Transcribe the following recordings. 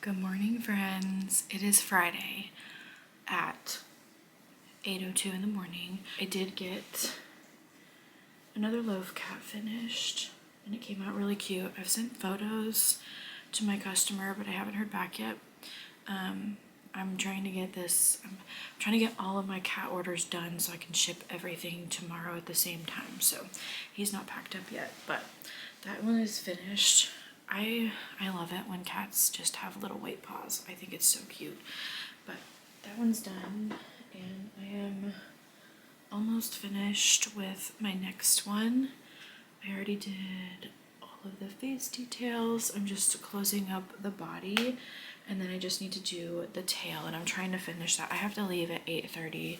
Good morning, friends. It is Friday at 8:02 in the morning. I did get another loaf cat finished and it came out really cute. I've sent photos to my customer, but I haven't heard back yet. I'm trying to get all of my cat orders done so I can ship everything tomorrow at the same time. So he's not packed up yet, but that one is finished. I love it when cats just have little white paws. I think it's so cute. But that one's done and I am almost finished with my next one. I already did all of the face details. I'm just closing up the body and then I just need to do the tail and I'm trying to finish that. I have to leave at 8:30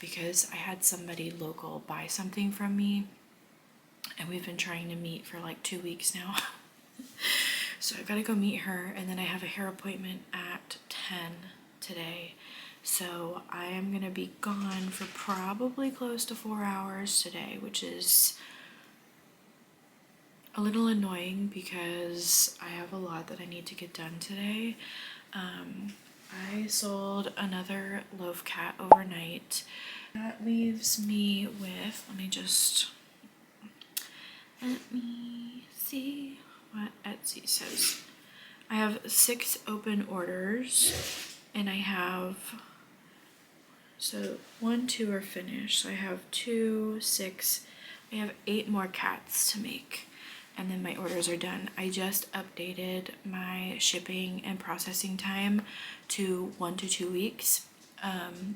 because I had somebody local buy something from me and we've been trying to meet for like 2 weeks now. So I've got to go meet her and then I have a hair appointment at 10 today. So I am going to be gone for probably close to 4 hours today, which is a little annoying because I have a lot that I need to get done today. I sold another loaf cat overnight. That leaves me with, let me see what Etsy says. I have 6 open orders and I have, so 1, 2 are finished. So I have 2, 6, I have 8 more cats to make and then my orders are done. I just updated my shipping and processing time to 1 to 2 weeks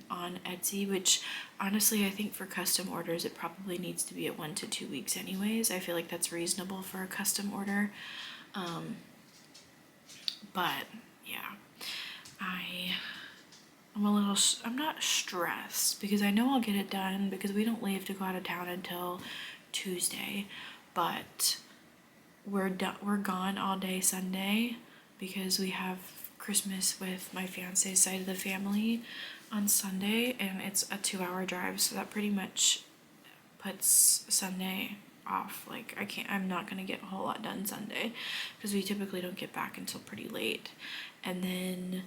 on Etsy, which honestly I think for custom orders it probably needs to be at 1 to 2 weeks anyways. I feel like that's reasonable for a custom order. But yeah, I'm not stressed because I know I'll get it done because we don't leave to go out of town until Tuesday, but we're gone all day Sunday because we have Christmas with my fiance's side of the family on Sunday and it's a 2-hour drive, so that pretty much puts Sunday off. Like I'm not gonna get a whole lot done Sunday because we typically don't get back until pretty late. And then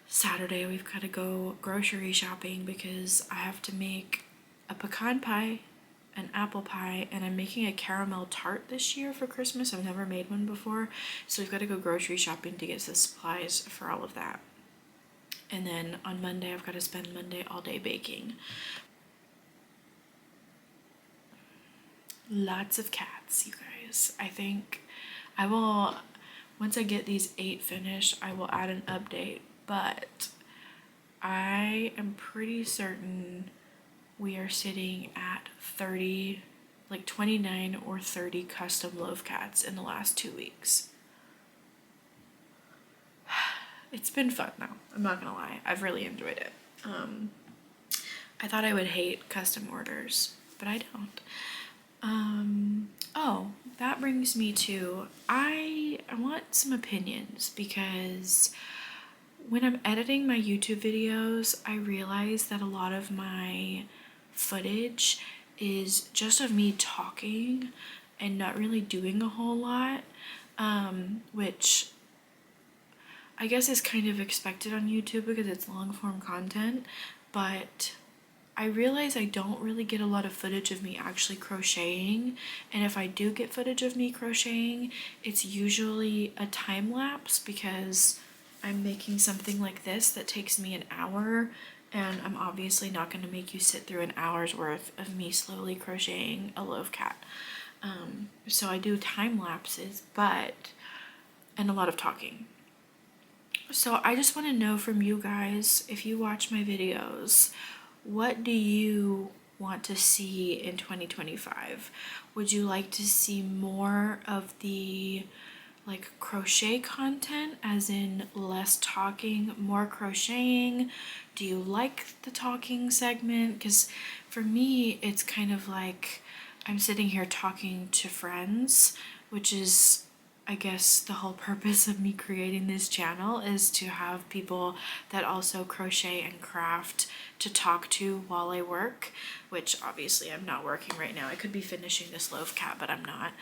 Saturday we've got to go grocery shopping because I have to make a pecan pie, an apple pie, and I'm making a caramel tart this year for Christmas. I've never made one before, so we've got to go grocery shopping to get the supplies for all of that. And then on Monday I've got to spend Monday all day baking. Lots of cats, you guys. I think I will, once I get these 8 finished, I will add an update, but I am pretty certain we are sitting at 30, like 29 or 30 custom loaf cats in the last 2 weeks. It's been fun though, I'm not gonna lie. I've really enjoyed it. I thought I would hate custom orders, but I don't. Oh, that brings me to, I want some opinions because when I'm editing my YouTube videos, I realize that a lot of my footage is just of me talking and not really doing a whole lot, which I guess is kind of expected on YouTube because it's long form content, but I realize I don't really get a lot of footage of me actually crocheting, and if I do get footage of me crocheting, it's usually a time lapse because I'm making something like this that takes me an hour, and I'm obviously not going to make you sit through an hour's worth of me slowly crocheting a loaf cat. So I do time lapses, and a lot of talking. So I just want to know from you guys, if you watch my videos, what do you want to see in 2025? Would you like to see more of the like crochet content, as in less talking, more crocheting? Do you like the talking segment? Because for me, it's kind of like I'm sitting here talking to friends, which is, I guess, the whole purpose of me creating this channel is to have people that also crochet and craft to talk to while I work, which obviously I'm not working right now. I could be finishing this loaf cat, but I'm not.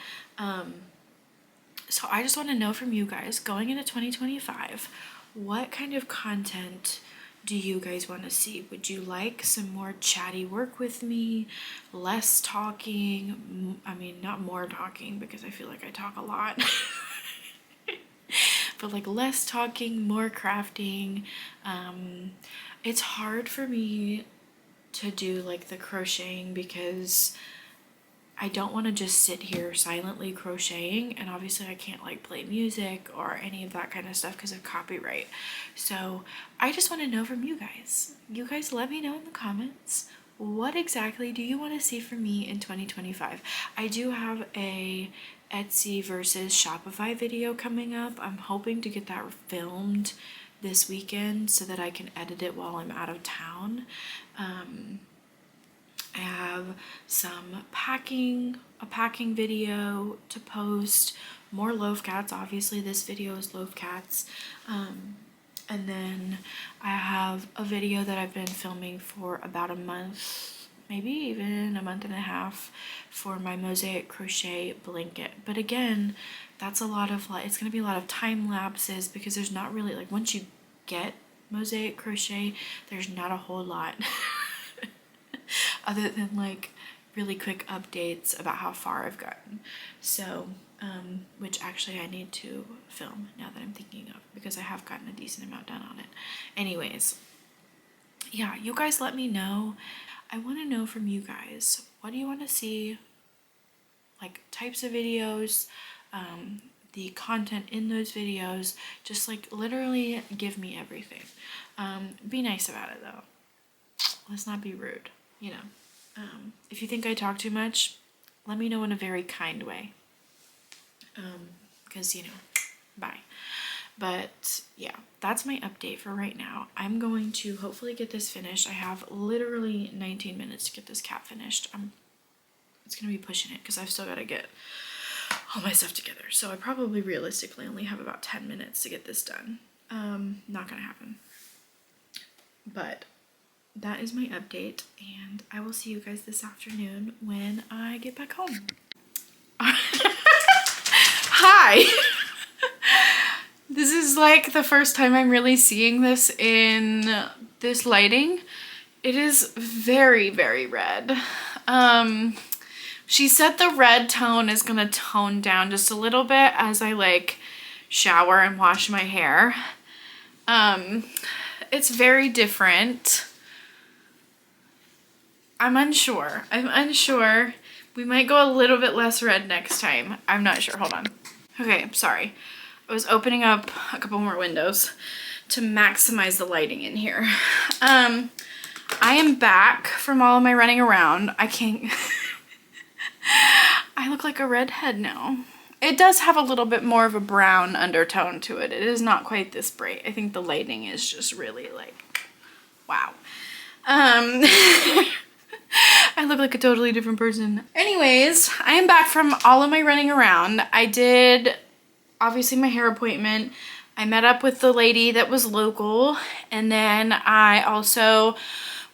So I just want to know from you guys going into 2025, what kind of content do you guys want to see? Would you like some more chatty work with me, less talking? I mean, not more talking because I feel like I talk a lot. But like less talking, more crafting. It's hard for me to do like the crocheting because I don't want to just sit here silently crocheting, and obviously I can't like play music or any of that kind of stuff because of copyright. So I just want to know from you guys. You guys let me know in the comments, what exactly do you want to see from me in 2025? I do have a Etsy versus Shopify video coming up. I'm hoping to get that filmed this weekend so that I can edit it while I'm out of town. I have a packing video to post, more Loaf cats. Obviously this video is Loaf cats. And then I have a video that I've been filming for about a month, maybe even a month and a half, for my mosaic crochet blanket. But again, that's a lot of like, it's going to be a lot of time lapses because there's not really like, once you get mosaic crochet, there's not a whole lot other than like really quick updates about how far I've gotten. So which actually I need to film now that I'm thinking of, because I have gotten a decent amount done on it. Anyways, yeah, you guys let me know. I want to know from you guys, what do you want to see, like types of videos, the content in those videos. Just like literally give me everything. Be nice about it though. Let's not be rude, you know. If you think I talk too much, let me know in a very kind way. Because, you know, bye. But yeah, that's my update for right now. I'm going to hopefully get this finished. I have literally 19 minutes to get this cap finished. It's going to be pushing it because I've still got to get all my stuff together. So I probably realistically only have about 10 minutes to get this done. Not going to happen. But that is my update, and I will see you guys this afternoon when I get back home. Hi! This is like the first time I'm really seeing this in this lighting. It is very, very red. She said the red tone is gonna tone down just a little bit as I like shower and wash my hair. It's very different. I'm unsure. We might go a little bit less red next time. I'm not sure. Hold on. Okay, sorry. I was opening up a couple more windows to maximize the lighting in here. I am back from all of my running around. I can't... I look like a redhead now. It does have a little bit more of a brown undertone to it. It is not quite this bright. I think the lighting is just really like, wow. I look like a totally different person. Anyways, I am back from all of my running around. I did, obviously, my hair appointment. I met up with the lady that was local, and then I also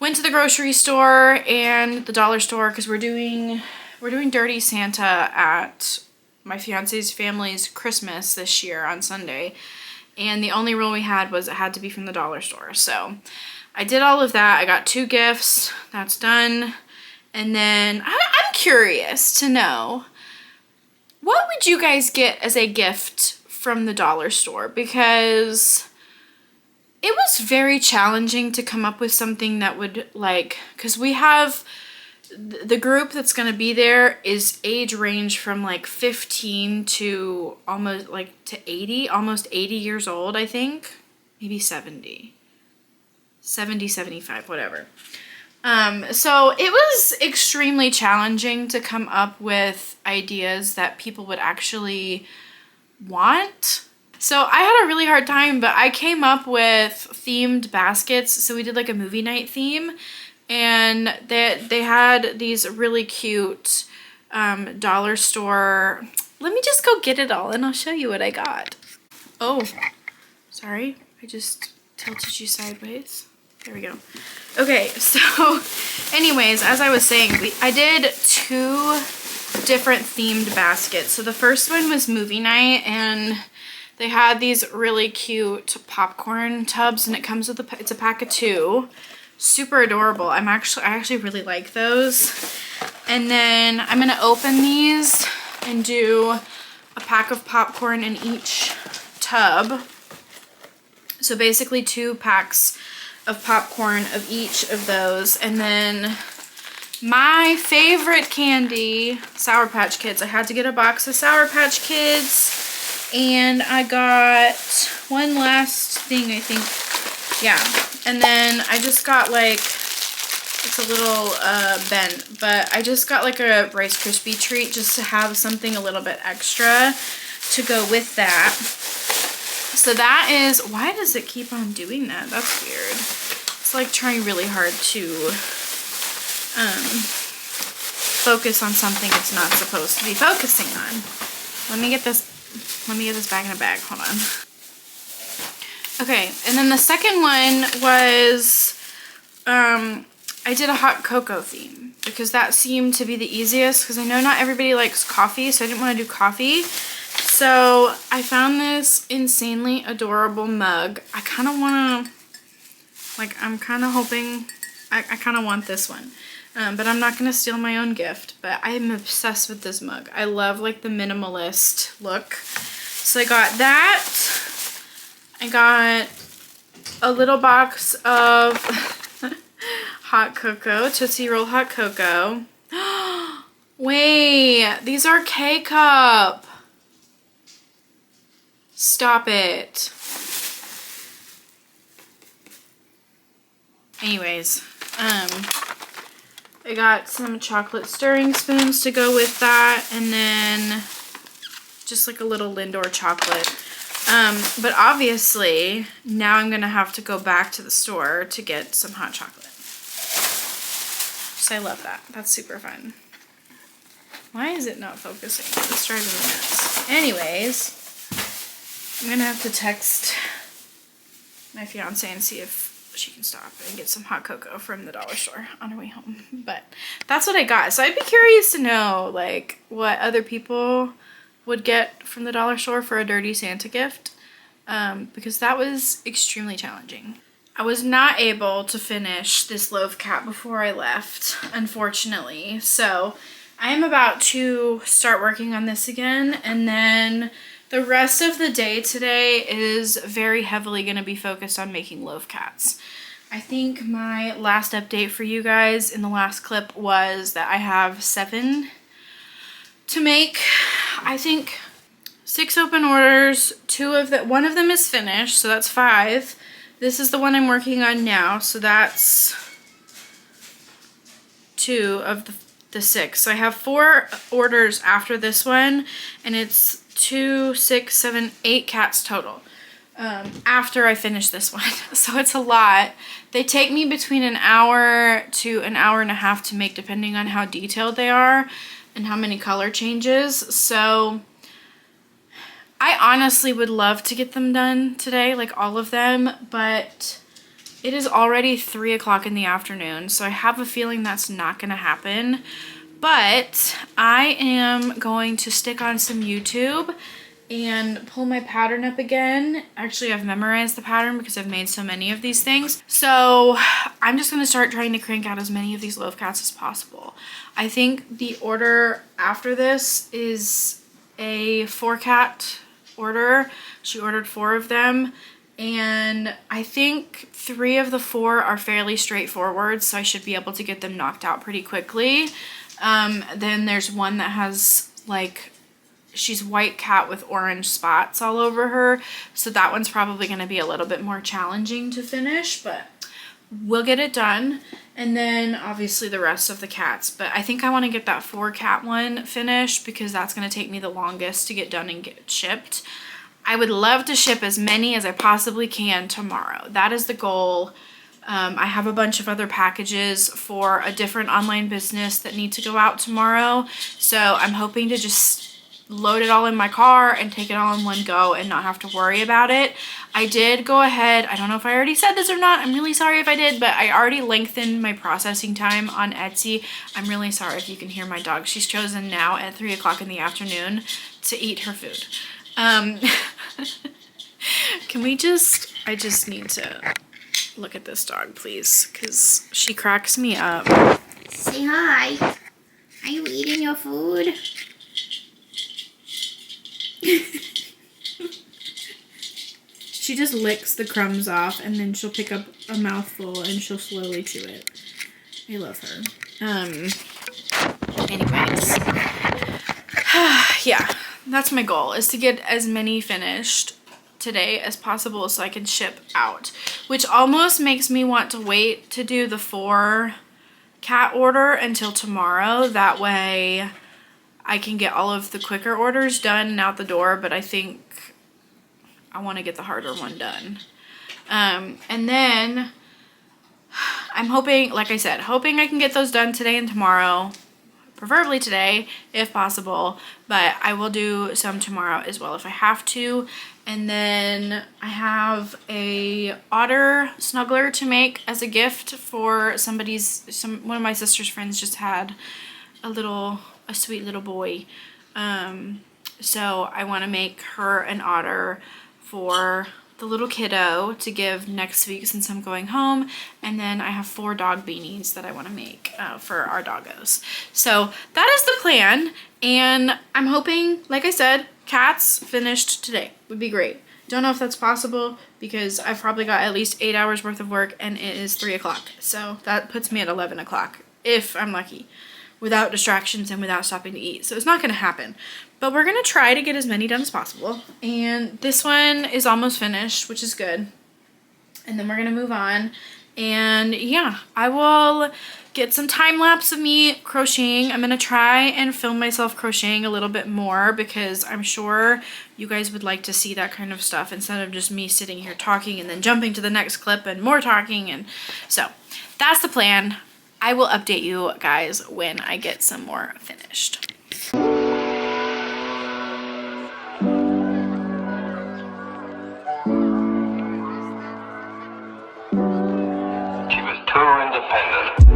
went to the grocery store and the dollar store because we're doing Dirty Santa at my fiance's family's Christmas this year on Sunday, and the only rule we had was it had to be from the dollar store. So I did all of that. I got 2 gifts. That's done. And then I'm curious to know, what would you guys get as a gift from the dollar store? Because it was very challenging to come up with something that would like, because we have the group that's going to be there is age range from like 15 to almost like to 80, almost 80 years old, I think. Maybe 70, 75, whatever. So it was extremely challenging to come up with ideas that people would actually want. So I had a really hard time, but I came up with themed baskets. So we did like a movie night theme, and they had these really cute dollar store. Let me just go get it all and I'll show you what I got. Oh, sorry. I just tilted you sideways. There we go. Okay, so anyways, as I was saying, I did 2 different themed baskets. So the first one was movie night, and they had these really cute popcorn tubs, and it comes with it's a pack of 2. Super adorable. I actually really like those. And then I'm gonna open these and do a pack of popcorn in each tub. So basically 2 packs of popcorn of each of those. And then my favorite candy, Sour Patch Kids. I had to get a box of Sour Patch Kids. And I got one last thing, I think. Yeah. And then I just got like, it's a little bent, but I just got like a Rice Krispie treat just to have something a little bit extra to go with that. So that is, why does it keep on doing that? That's weird. It's like trying really hard to focus on something it's not supposed to be focusing on. Let me get this back in a bag. Hold on. Okay, and then the second one was I did a hot cocoa theme because that seemed to be the easiest, because I know not everybody likes coffee, so I didn't want to do coffee. So I found this insanely adorable mug. I kind of want to, like, I'm kind of hoping, I kind of want this one. But I'm not going to steal my own gift, but I am obsessed with this mug. I love like the minimalist look. So I got that. I got a little box of hot cocoa, Tootsie Roll hot cocoa. Wait, these are K-Cup. Stop it. Anyways, I got some chocolate stirring spoons to go with that, and then just like a little Lindor chocolate. But obviously, now I'm gonna have to go back to the store to get some hot chocolate. So I love that. That's super fun. Why is it not focusing? It's driving me nuts. Anyways, I'm gonna have to text my fiance and see if she can stop and get some hot cocoa from the dollar store on her way home. But that's what I got. So I'd be curious to know like what other people would get from the dollar store for a dirty Santa gift, because that was extremely challenging. I was not able to finish this Loaf cat before I left, unfortunately. So I am about to start working on this again, and then the rest of the day today is very heavily going to be focused on making Loaf cats. I think my last update for you guys in the last clip was that I have 7 to make. I think 6 open orders, 1 of them is finished, so that's 5. This is the one I'm working on now, so that's 2 of the 6. So I have 4 orders after this one, and it's 2, 6, 7, 8 cats total after I finish this one. So it's a lot. They take me between an hour to an hour and a half to make, depending on how detailed they are and how many color changes. So I honestly would love to get them done today, like all of them, but it is already 3 o'clock in the afternoon, so I have a feeling that's not gonna happen. But I am going to stick on some YouTube and pull my pattern up again. Actually, I've memorized the pattern because I've made so many of these things. So I'm just gonna start trying to crank out as many of these Loaf cats as possible. I think the order after this is a 4-cat order. She ordered 4 of them, and I think 3 of the 4 are fairly straightforward, so I should be able to get them knocked out pretty quickly. Then there's one that has like, she's white cat with orange spots all over her, so that one's probably going to be a little bit more challenging to finish, but we'll get it done. And then obviously the rest of the cats, but I think I want to get that 4-cat one finished because that's going to take me the longest to get done and get shipped. I would love to ship as many as I possibly can tomorrow. That is the goal. I have a bunch of other packages for a different online business that need to go out tomorrow, so I'm hoping to just load it all in my car and take it all in one go and not have to worry about it. I did go ahead, I don't know if I already said this or not, I'm really sorry if I did, but I already lengthened my processing time on Etsy. I'm really sorry if you can hear my dog. She's chosen now at 3 o'clock in the afternoon to eat her food. Can we just, I just need to look at this dog, please, because she cracks me up. Say hi. Are you eating your food? She just licks the crumbs off and then she'll pick up a mouthful and she'll slowly chew it. I love her. Anyways. Yeah, that's my goal, is to get as many finished today as possible so I can ship out, which almost makes me want to wait to do the 4 cat order until tomorrow. That way I can get all of the quicker orders done and out the door, but I think I want to get the harder one done. And then I'm hoping, like I said, hoping I can get those done today and tomorrow, preferably today if possible, but I will do some tomorrow as well if I have to. And then I have a otter snuggler to make as a gift for one of my sister's friends just had a sweet little boy. So I want to make her an otter for the little kiddo to give next week since I'm going home. And then I have 4 dog beanies that I want to make for our doggos. So that is the plan. And I'm hoping, like I said, cats finished today would be great. Don't know if that's possible because I've probably got at least 8 hours worth of work and it is 3 o'clock. So that puts me at 11 o'clock if I'm lucky, without distractions and without stopping to eat. So it's not going to happen. But we're going to try to get as many done as possible. And this one is almost finished, which is good. And then we're going to move on. And yeah, I will get some time lapse of me crocheting. I'm going to try and film myself crocheting a little bit more because I'm sure you guys would like to see that kind of stuff instead of just me sitting here talking and then jumping to the next clip and more talking. And so that's the plan. I will update you guys when I get some more finished. She was too independent.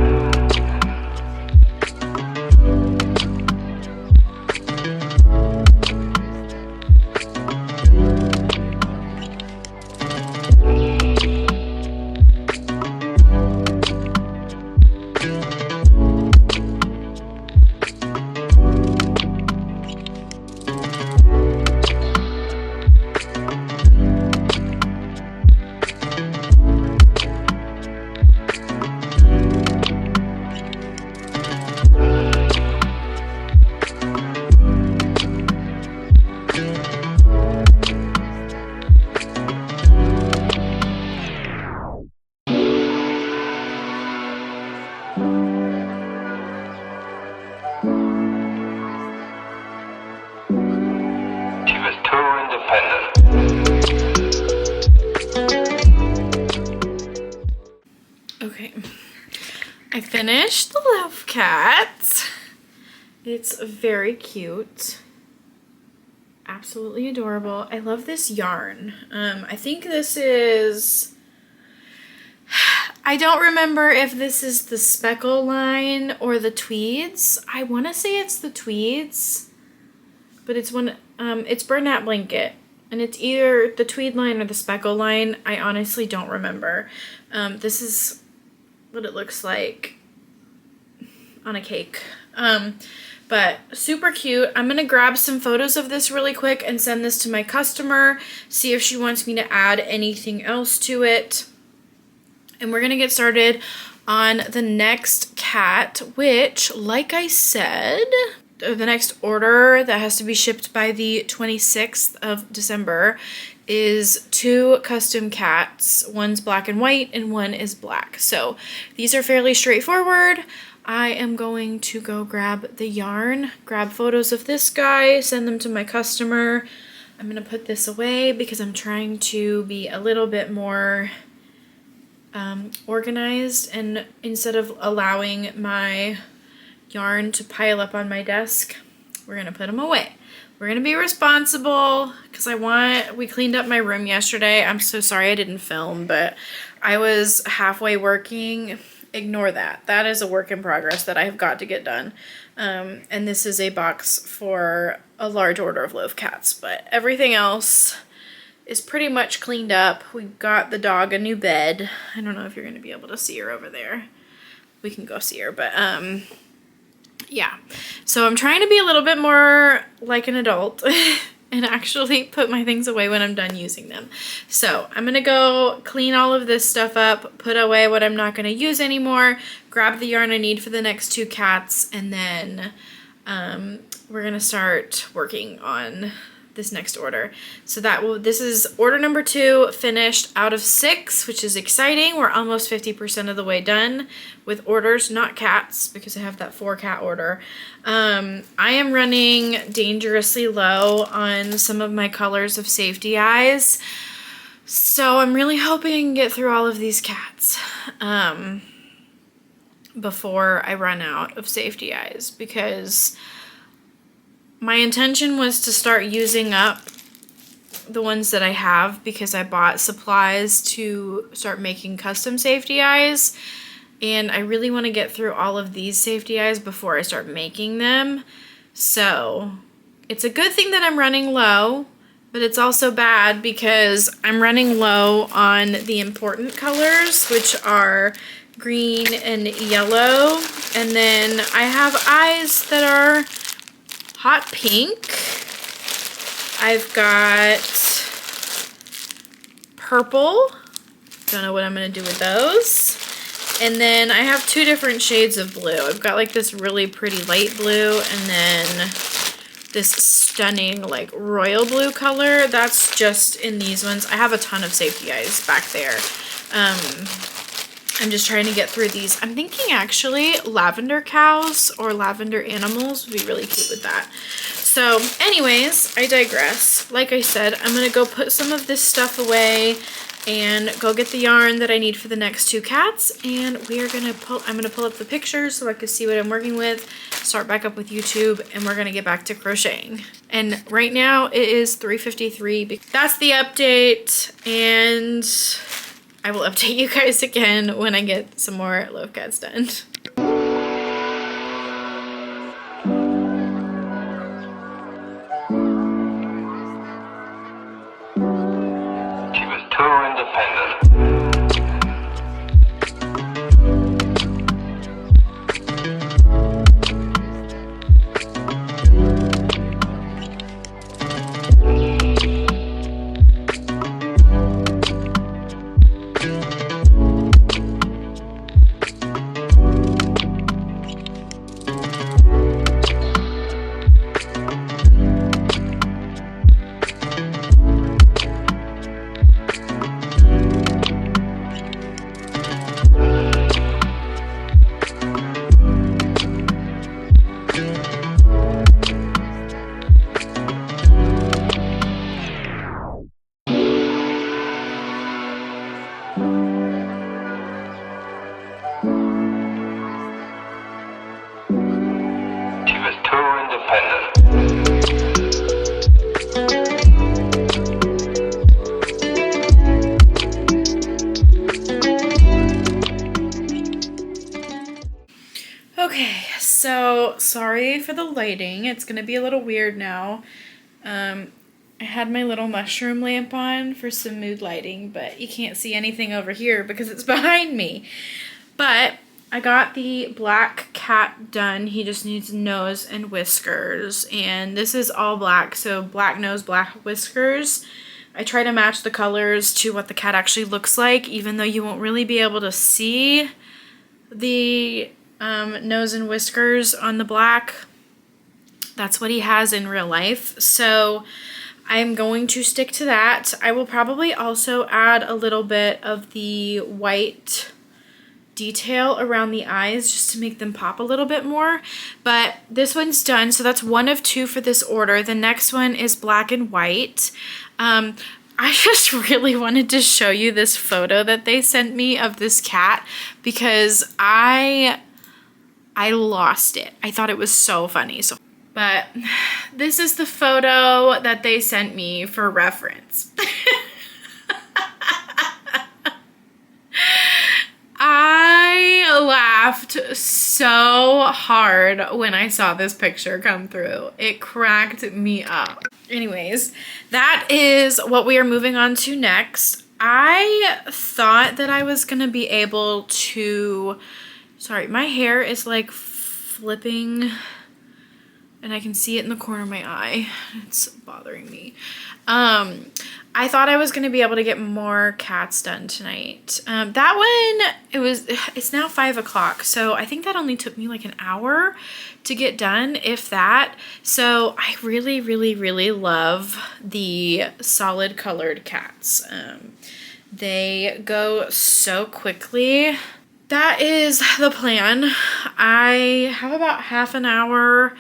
Okay, I finished the Loaf cat. It's very cute. Absolutely adorable. I love this yarn. I think this is, I don't remember if this is the speckle line or the tweeds. I want to say it's the tweeds, but it's Bernat Blanket. And it's either the tweed line or the speckle line. I honestly don't remember. This is what it looks like on a cake. But super cute. I'm gonna grab some photos of this really quick and send this to my customer, see if she wants me to add anything else to it. And we're gonna get started on the next cat, which, like I said, the next order that has to be shipped by the 26th of December is 2 custom cats. One's black and white and one is black. So these are fairly straightforward. I am going to go grab the yarn, grab photos of this guy, send them to my customer. I'm gonna put this away because I'm trying to be a little bit more organized, and instead of allowing my yarn to pile up on my desk, we're gonna put them away. we're gonna be responsible because we cleaned up my room yesterday. I'm so sorry I didn't film, but I was halfway working. Ignore that. That is a work in progress that I have got to get done. And this is a box for a large order of Loaf cats, but everything else is pretty much cleaned up. We got the dog a new bed. I don't know if you're gonna be able to see her over there. We can go see her, but yeah. So I'm trying to be a little bit more like an adult and actually put my things away when I'm done using them. So I'm gonna go clean all of this stuff up, put away what I'm not gonna use anymore, grab the yarn I need for the next 2 cats, and then we're gonna start working on this next order. So this is order number 2 finished out of 6, which is exciting. We're almost 50% of the way done with orders, not cats, because I have that 4 cat order. I am running dangerously low on some of my colors of safety eyes. So I'm really hoping I can get through all of these cats before I run out of safety eyes, because my intention was to start using up the ones that I have because I bought supplies to start making custom safety eyes, and I really want to get through all of these safety eyes before I start making them. So it's a good thing that I'm running low, but it's also bad because I'm running low on the important colors, which are green and yellow, and then I have eyes that are hot pink. I've got purple. Don't know what I'm gonna do with those. And then I have 2 different shades of blue. I've got like this really pretty light blue and then this stunning like royal blue color. That's just in these ones. I have a ton of safety eyes back there. I'm just trying to get through these. I'm thinking actually lavender cows or lavender animals would be really cute with that. So anyways, I digress. Like I said, I'm gonna go put some of this stuff away and go get the yarn that I need for the next 2 cats, and I'm gonna pull up the pictures so I can see what I'm working with, start back up with YouTube, and we're gonna get back to crocheting. And right now it is 3:53. That's the update, and I will update you guys again when I get some more Loaf cats done. She was too independent. She was too independent. Okay, so sorry for the lighting. It's gonna be a little weird now. I had my little mushroom lamp on for some mood lighting, but you can't see anything over here because it's behind me. But I got the black cat done. He just needs nose and whiskers, and this is all black, so black nose, black whiskers. I try to match the colors to what the cat actually looks like, even though you won't really be able to see the nose and whiskers on the black. That's what he has in real life, so I'm going to stick to that. I will probably also add a little bit of the white detail around the eyes just to make them pop a little bit more, but this one's done, so that's 1 of 2 for this order. The next one is black and white. I just really wanted to show you this photo that they sent me of this cat because I lost it. I thought it was so funny. So But this is the photo that they sent me for reference. I laughed so hard when I saw this picture come through. It cracked me up. Anyways, that is what we are moving on to next. I thought that I was gonna be able to, sorry, my hair is like flipping and I can see it in the corner of my eye. It's bothering me. I thought I was gonna be able to get more cats done tonight. That one, it's now 5 o'clock, so I think that only took me like an hour to get done, if that. So I really, really, really love the solid colored cats. They go so quickly. That is the plan. I have about half an hour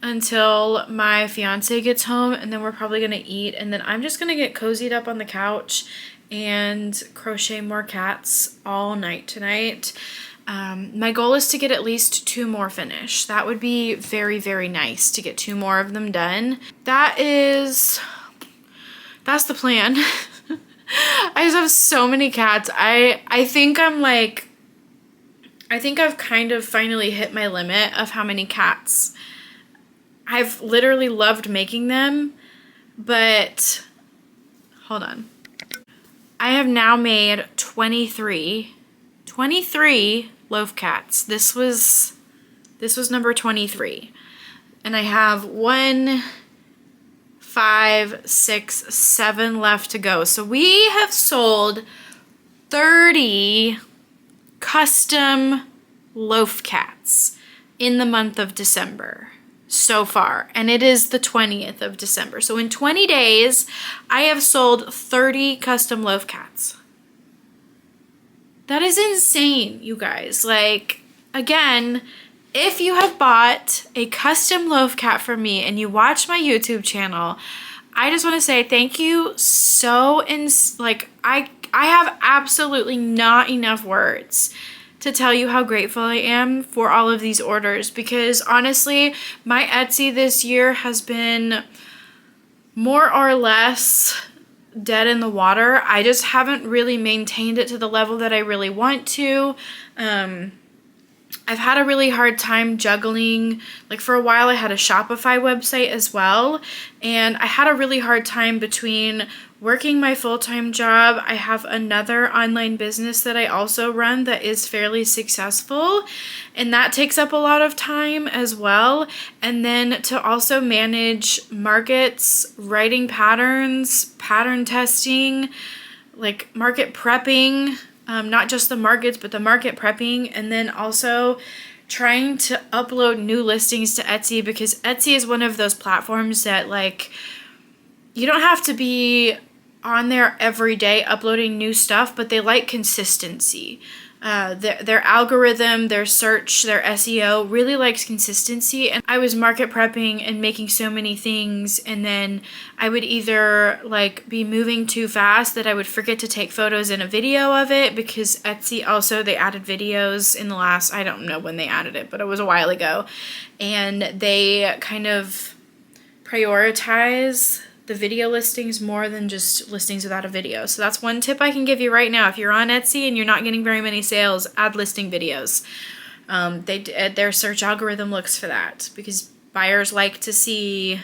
until my fiance gets home, and then we're probably gonna eat, and then I'm just gonna get cozied up on the couch and crochet more cats all night tonight. My goal is to get at least 2 more finished. That would be very, very nice to get 2 more of them done. That's the plan. I just have so many cats. I think I've kind of finally hit my limit of how many cats. I've literally loved making them, but hold on. I have now made 23 loaf cats. This was number 23. And I have 1, 5, 6, 7 left to go. So we have sold 30 custom loaf cats in the month of December so far, and it is the 20th of December. So in 20 days, I have sold 30 custom loaf cats. That is insane, you guys. Like, again, if you have bought a custom loaf cat from me and you watch my YouTube channel, I just want to say thank you so, I have absolutely not enough words to tell you how grateful I am for all of these orders, because honestly, my Etsy this year has been more or less dead in the water. I just haven't really maintained it to the level that I really want to. I've had a really hard time juggling, like for a while I had a Shopify website as well, and I had a really hard time between working my full-time job. I have another online business that I also run that is fairly successful, and that takes up a lot of time as well. And then to also manage markets, writing patterns, pattern testing, like market prepping, not just the markets, but the market prepping, and then also trying to upload new listings to Etsy, because Etsy is one of those platforms that, like, you don't have to be on there every day uploading new stuff, but they like consistency. Their algorithm, their search, their SEO really likes consistency. And I was market prepping and making so many things, and then I would either like be moving too fast that I would forget to take photos and a video of it, because Etsy also, they added videos in the last, I don't know when they added it, but it was a while ago, and they kind of prioritize the video listings more than just listings without a video. So that's one tip I can give you right now. If you're on Etsy and you're not getting very many sales, add listing videos. Their search algorithm looks for that, because buyers like to see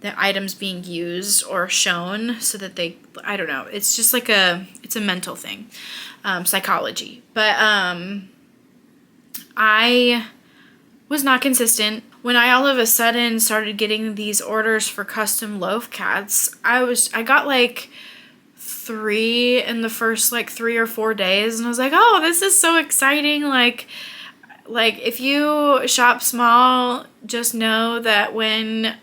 the items being used or shown so that they, I don't know, it's just like it's a mental thing, psychology. But I was not consistent. When I all of a sudden started getting these orders for custom loaf cats, I got like 3 in the first like 3 or 4 days, and I was like, oh, this is so exciting. Like if you shop small, just know that when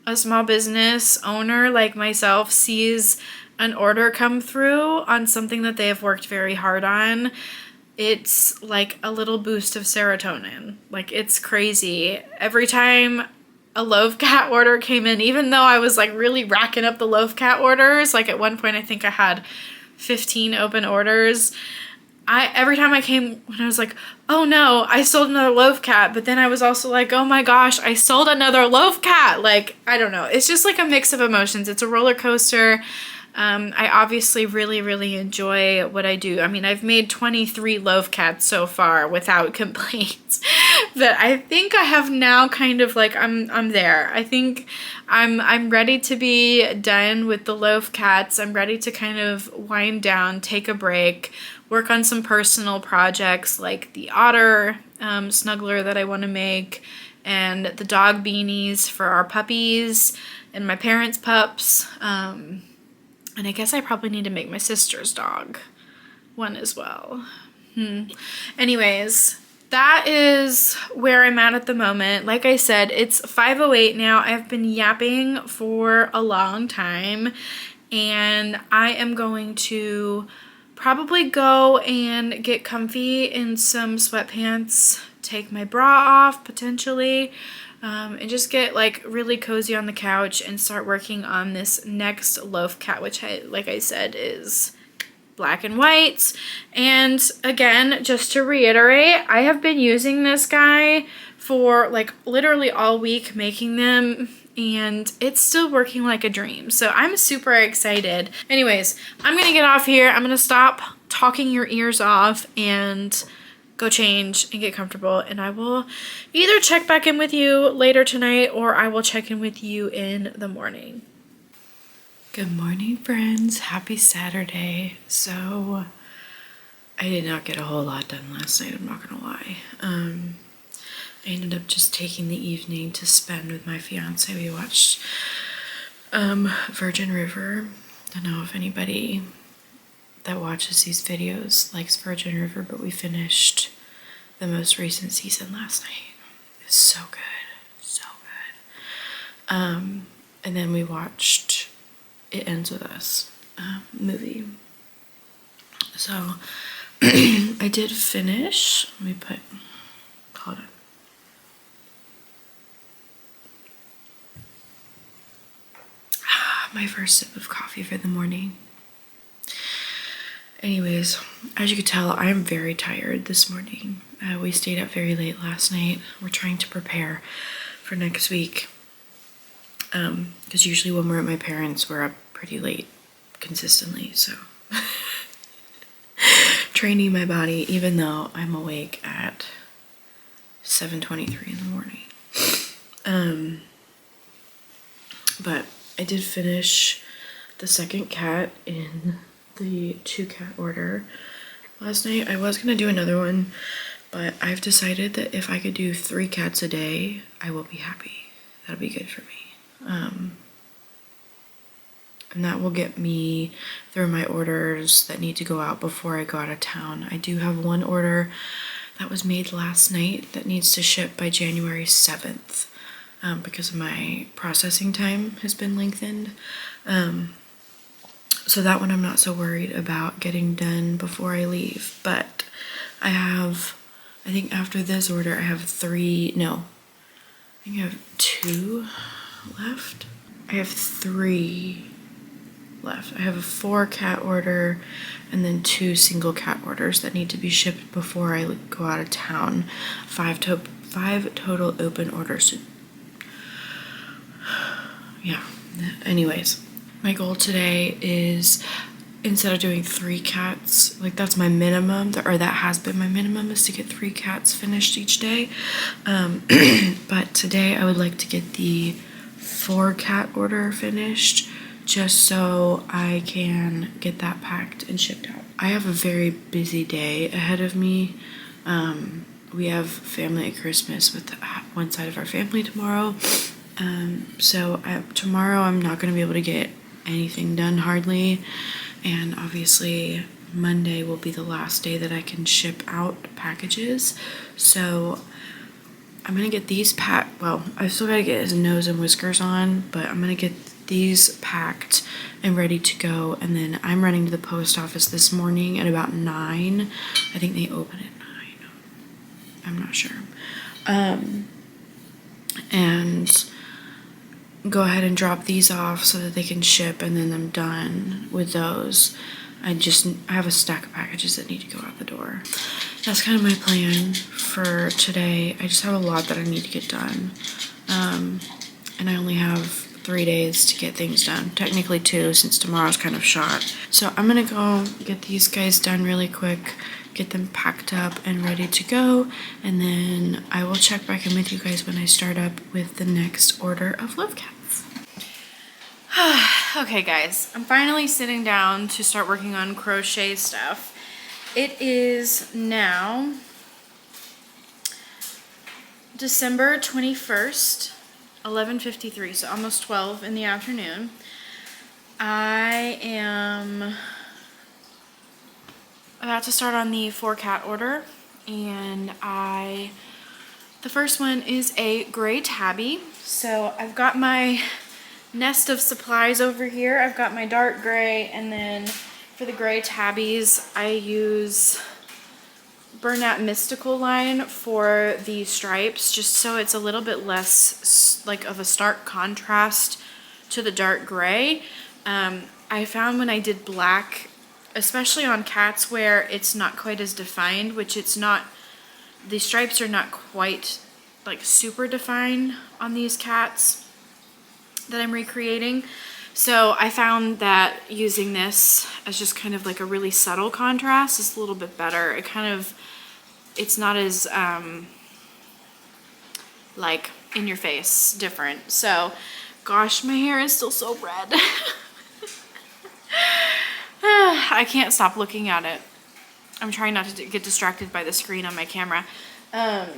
a small business owner like myself sees an order come through on something that they have worked very hard on, it's like a little boost of serotonin. Like, it's crazy. Every time a loaf cat order came in, even though I was like really racking up the loaf cat orders, like at one point I think I had 15 open orders, every time I came, when I was like, oh no, I sold another Loaf cat, but then I was also like, oh my gosh, I sold another Loaf cat. Like, I don't know. It's just like a mix of emotions. It's a roller coaster. I obviously really, really enjoy what I do. I mean, I've made 23 Loaf cats so far without complaints, but I think I have now kind of like, I'm there. I think I'm ready to be done with the Loaf cats. I'm ready to kind of wind down, take a break, work on some personal projects like the otter snuggler that I want to make, and the dog beanies for our puppies and my parents' pups. And I guess I probably need to make my sister's dog one as well. Anyways, that is where I'm at the moment. Like I said, it's 5:08 now. I've been yapping for a long time, and I am going to probably go and get comfy in some sweatpants, take my bra off potentially, and just get like really cozy on the couch and start working on this next Loaf cat, which like I said, is black and white. And again, just to reiterate, I have been using this guy for like literally all week making them, and it's still working like a dream. So I'm super excited. Anyways, I'm gonna get off here. I'm gonna stop talking your ears off and go change and get comfortable, and I will either check back in with you later tonight or I will check in with you in the morning. Good morning, friends. Happy Saturday. So I did not get a whole lot done last night, I'm not gonna lie. I ended up just taking the evening to spend with my fiance. We watched Virgin River. I don't know if anybody that watches these videos likes Virgin River, but we finished the most recent season last night. It was so good, so good. And then we watched It Ends With Us movie. So I did finish. Let me hold on. My first sip of coffee for the morning. Anyways, as you can tell, I am very tired this morning. We stayed up very late last night. We're trying to prepare for next week. Because usually when we're at my parents', we're up pretty late consistently. So training my body, even though I'm awake at 7:23 in the morning. But I did finish the second cat in the 2-cat order last night. I was gonna do another one, but I've decided that if I could do 3 cats a day, I will be happy. That'll be good for me. And that will get me through my orders that need to go out before I go out of town. I do have one order that was made last night that needs to ship by January 7th because my processing time has been lengthened. So that one I'm not so worried about getting done before I leave. But I think after this order I have 2 left. I have 3 left. I have a 4-cat order and then 2 single cat orders that need to be shipped before I go out of town. 5 total open orders. Yeah. Anyways, my goal today is, instead of doing 3 cats, like that's my minimum, or that has been my minimum, is to get 3 cats finished each day. But today I would like to get the 4-cat order finished, just so I can get that packed and shipped out. I have a very busy day ahead of me. We have family at Christmas with one side of our family tomorrow. So tomorrow I'm not going to be able to get anything done hardly, and obviously Monday will be the last day that I can ship out packages. So I'm gonna get these packed. Well, I still gotta get his nose and whiskers on, but I'm gonna get these packed and ready to go. And then I'm running to the post office this morning at about 9. I think they open at 9. I'm not sure. And go ahead and drop these off so that they can ship, and then I'm done with those. I have a stack of packages that need to go out the door. That's kind of my plan for today. I just have a lot that I need to get done. And I only have 3 days to get things done. Technically 2, since tomorrow's kind of shot. So I'm gonna go get these guys done really quick, get them packed up and ready to go, and then I will check back in with you guys when I start up with the next order of Loaf cats. Okay guys, I'm finally sitting down to start working on crochet stuff. It is now December 21st, 11:53, so almost 12 in the afternoon. I am about to start on the 4-cat order, and the first one is a gray tabby. So I've got my nest of supplies over here. I've got my dark gray, and then for the gray tabbies, I use Bernat Mystical line for the stripes, just so it's a little bit less like of a stark contrast to the dark gray. I found when I did black, especially on cats where it's not quite as defined, which it's not, the stripes are not quite like super defined on these cats that I'm recreating. So I found that using this as just kind of like a really subtle contrast is a little bit better. It's not as like in your face different. So gosh, my hair is still so red. I can't stop looking at it. I'm trying not to get distracted by the screen on my camera. But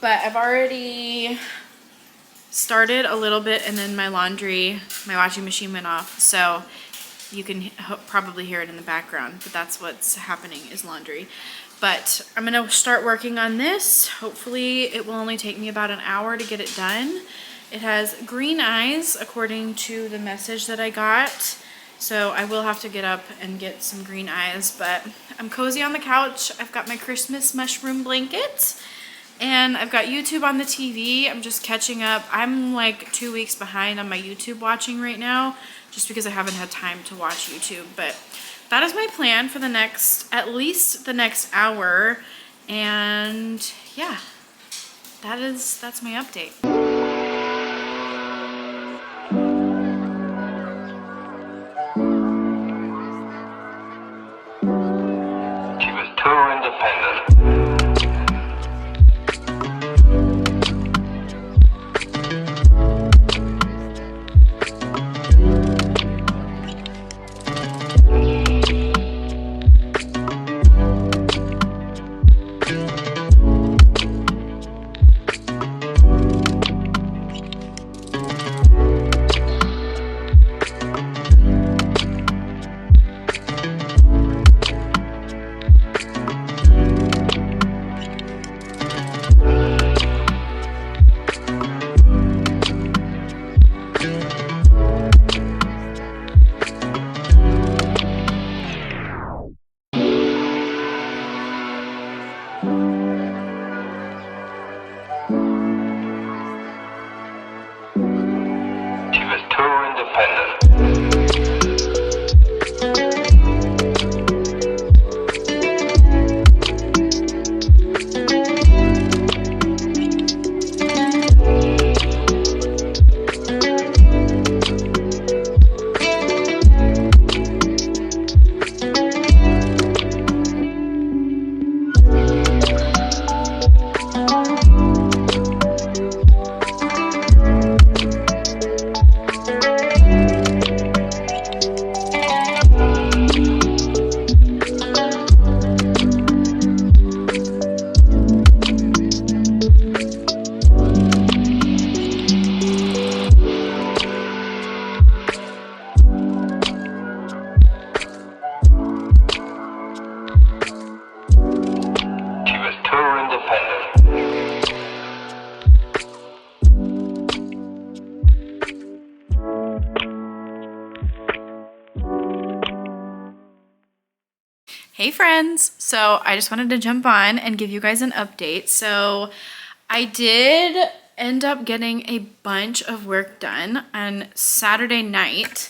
I've already started a little bit, and then my washing machine went off, so you can probably hear it in the background, but that's what's happening is laundry. But I'm gonna start working on this. Hopefully it will only take me about an hour to get it done. It has green eyes according to the message that I got, so I will have to get up and get some green eyes. But I'm cozy on the couch. I've got my Christmas mushroom blanket, and I've got YouTube on the TV. I'm just catching up. I'm like 2 weeks behind on my YouTube watching right now, just because I haven't had time to watch YouTube. But that is my plan for at least the next hour. And yeah, that's my update. She was too independent. Hey friends! So I just wanted to jump on and give you guys an update. So I did end up getting a bunch of work done on Saturday night,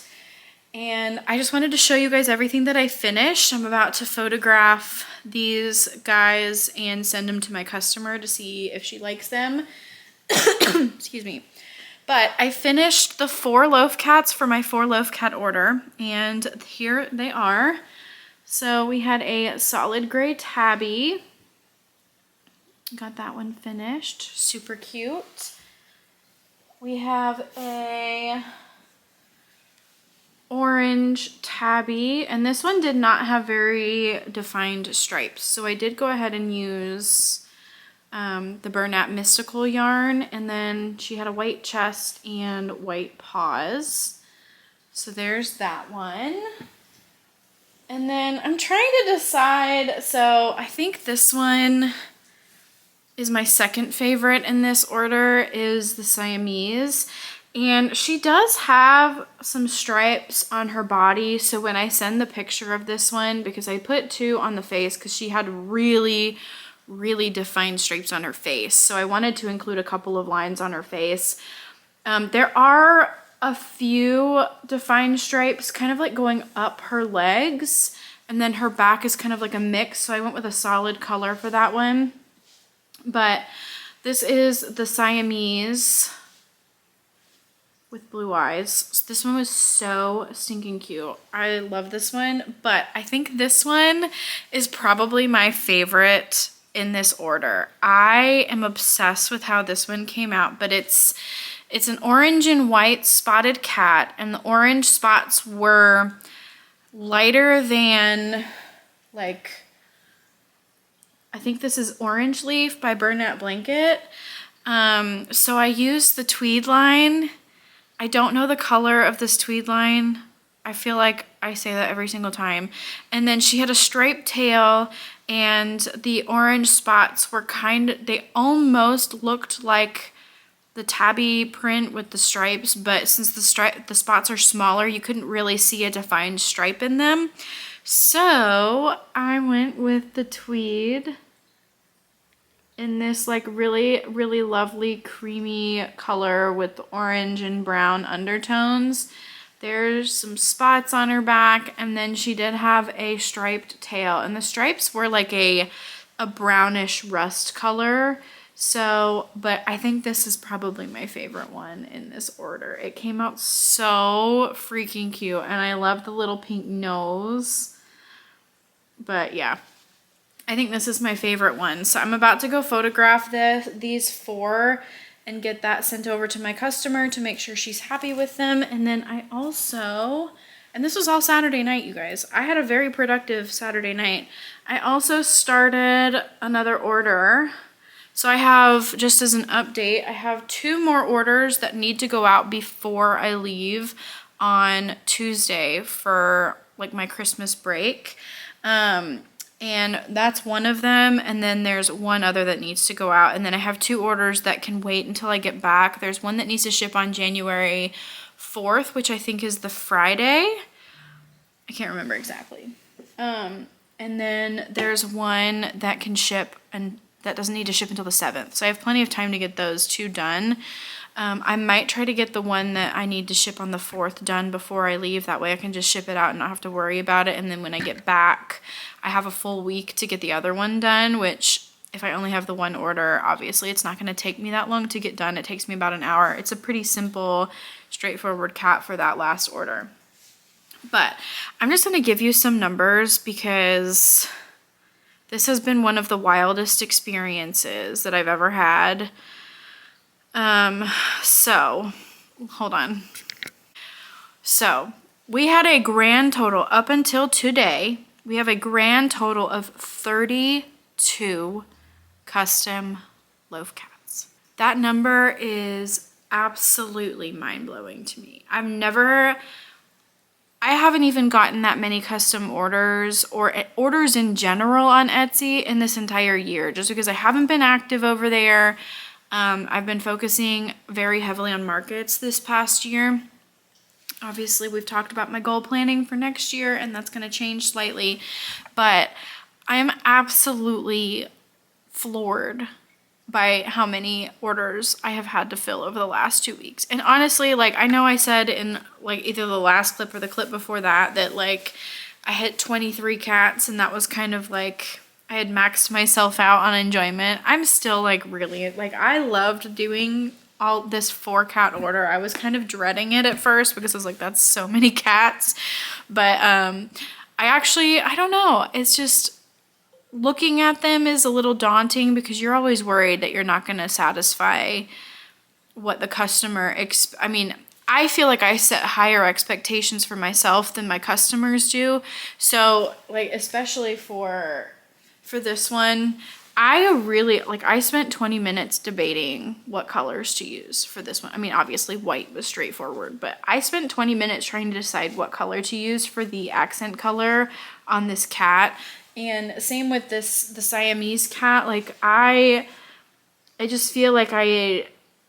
And I just wanted to show you guys everything that I finished. I'm about to photograph these guys and send them to my customer to see if she likes them. Excuse me. But I finished the 4 loaf cats for my 4 loaf cat order, and here they are. So we had a solid gray tabby. Got that one finished. Super cute. We have a orange tabby, and this one did not have very defined stripes. So I did go ahead and use the Bernat Mystical yarn, and then she had a white chest and white paws. So there's that one. And then I'm trying to decide, so I think this one is my second favorite in this order, is the Siamese. And she does have some stripes on her body, so when I send the picture of this one, because I put 2 on the face because she had really defined stripes on her face, so I wanted to include a couple of lines on her face. There are a few defined stripes kind of like going up her legs, and then her back is kind of like a mix, so I went with a solid color for that one. But this is the Siamese with blue eyes. This one was so stinking cute. I love this one, but I think this one is probably my favorite in this order. I am obsessed with how this one came out, but it's an orange and white spotted cat, and the orange spots were lighter than, like, I think this is Orange Leaf by Bernat Blanket. So I used the tweed line. I don't know the color of this tweed line. I feel like I say that every single time. And then she had a striped tail, and the orange spots were they almost looked like the tabby print with the stripes, but since the spots are smaller, you couldn't really see a defined stripe in them. So I went with the tweed in this like really lovely creamy color with orange and brown undertones. There's some spots on her back, and then she did have a striped tail, and the stripes were like a brownish rust color. So, but I think this is probably my favorite one in this order. It came out so freaking cute, and I love the little pink nose. But yeah, I think this is my favorite one. So I'm about to go photograph these 4 and get that sent over to my customer to make sure she's happy with them. And then I also, and this was all Saturday night, you guys. I had a very productive Saturday night. I also started another order. So I have, just as an update, I have 2 more orders that need to go out before I leave on Tuesday for like my Christmas break. And that's one of them, and then there's one other that needs to go out, and then I have 2 orders that can wait until I get back. There's one that needs to ship on January 4th, which I think is the Friday. I can't remember exactly. And then there's one that can ship, and that doesn't need to ship until the 7th. So I have plenty of time to get those 2 done. I might try to get the one that I need to ship on the 4th done before I leave. That way I can just ship it out and not have to worry about it. And then when I get back, I have a full week to get the other one done, which if I only have the one order, obviously it's not going to take me that long to get done. It takes me about an hour. It's a pretty simple, straightforward cat for that last order. But I'm just going to give you some numbers because this has been one of the wildest experiences that I've ever had. So hold on. So we had a grand total up until today. We have a grand total of 32 custom loaf cats. That number is absolutely mind-blowing to me. I haven't even gotten that many custom orders or orders in general on Etsy in this entire year, just because I haven't been active over there. I've been focusing very heavily on markets this past year. Obviously, we've talked about my goal planning for next year, and that's going to change slightly. But I am absolutely floored by how many orders I have had to fill over the last 2 weeks. And honestly, like, I know I said in like either the last clip or the clip before that, that like I hit 23 cats and that was kind of like, I had maxed myself out on enjoyment. I'm still like really, like, I loved doing all this 4-cat order. I was kind of dreading it at first because I was like, that's so many cats. But I don't know. It's just, looking at them is a little daunting because you're always worried that you're not going to satisfy what the customer I mean, I feel like I set higher expectations for myself than my customers do. So like, especially for this one, I really, like, I spent 20 minutes debating what colors to use for this one. I mean, obviously white was straightforward, but I spent 20 minutes trying to decide what color to use for the accent color on this cat. And same with the Siamese cat. Like, I just feel like I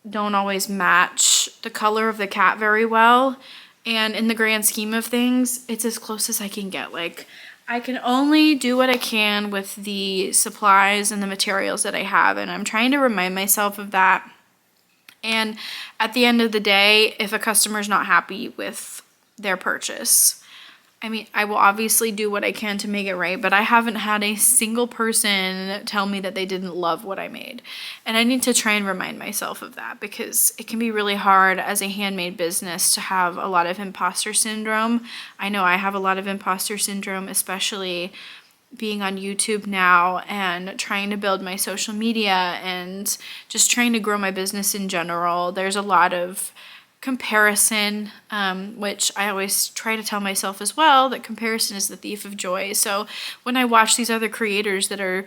don't always match the color of the cat very well. And in the grand scheme of things, it's as close as I can get. Like, I can only do what I can with the supplies and the materials that I have. And I'm trying to remind myself of that. And at the end of the day, if a customer's not happy with their purchase, I mean, I will obviously do what I can to make it right, but I haven't had a single person tell me that they didn't love what I made. And I need to try and remind myself of that because it can be really hard as a handmade business to have a lot of imposter syndrome. I know I have a lot of imposter syndrome, especially being on YouTube now and trying to build my social media and just trying to grow my business in general. There's a lot of comparison, which I always try to tell myself as well, that comparison is the thief of joy. So when I watch these other creators that are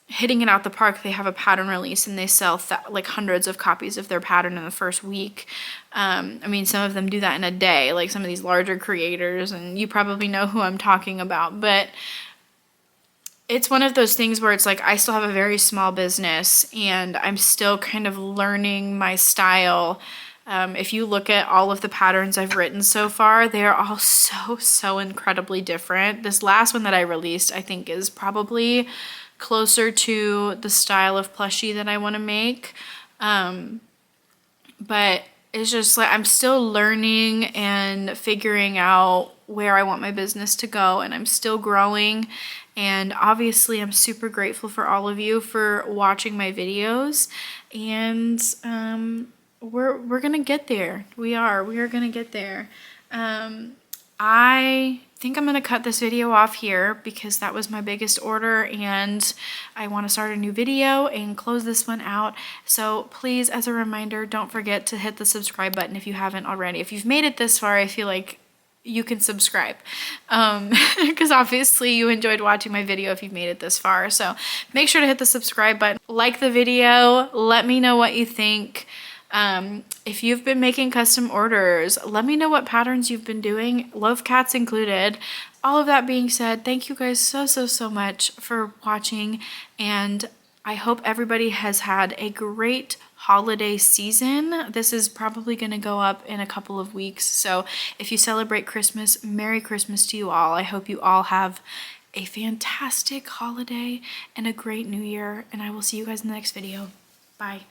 hitting it out the park, they have a pattern release and they sell like hundreds of copies of their pattern in the first week. I mean, some of them do that in a day, like some of these larger creators, and you probably know who I'm talking about. But it's one of those things where it's like, I still have a very small business and I'm still kind of learning my style. If you look at all of the patterns I've written so far, they are all so incredibly different. This last one that I released, I think, is probably closer to the style of plushie that I want to make. But it's just like, I'm still learning and figuring out where I want my business to go, and I'm still growing. And obviously I'm super grateful for all of you for watching my videos, and we're gonna get there. We are gonna get there. I think I'm gonna cut this video off here because that was my biggest order and I want to start a new video and close this one out. So please, as a reminder, don't forget to hit the subscribe button if you haven't already. If you've made it this far, I feel like you can subscribe because obviously you enjoyed watching my video if you've made it this far. So make sure to hit the subscribe button, like the video, let me know what you think. If you've been making custom orders, let me know what patterns you've been doing, Loaf cats included. All of that being said, thank you guys so much for watching, and I hope everybody has had a great holiday season. This is probably going to go up in a couple of weeks, so if you celebrate Christmas, Merry Christmas to you all. I hope you all have a fantastic holiday and a great new year, and I will see you guys in the next video. Bye.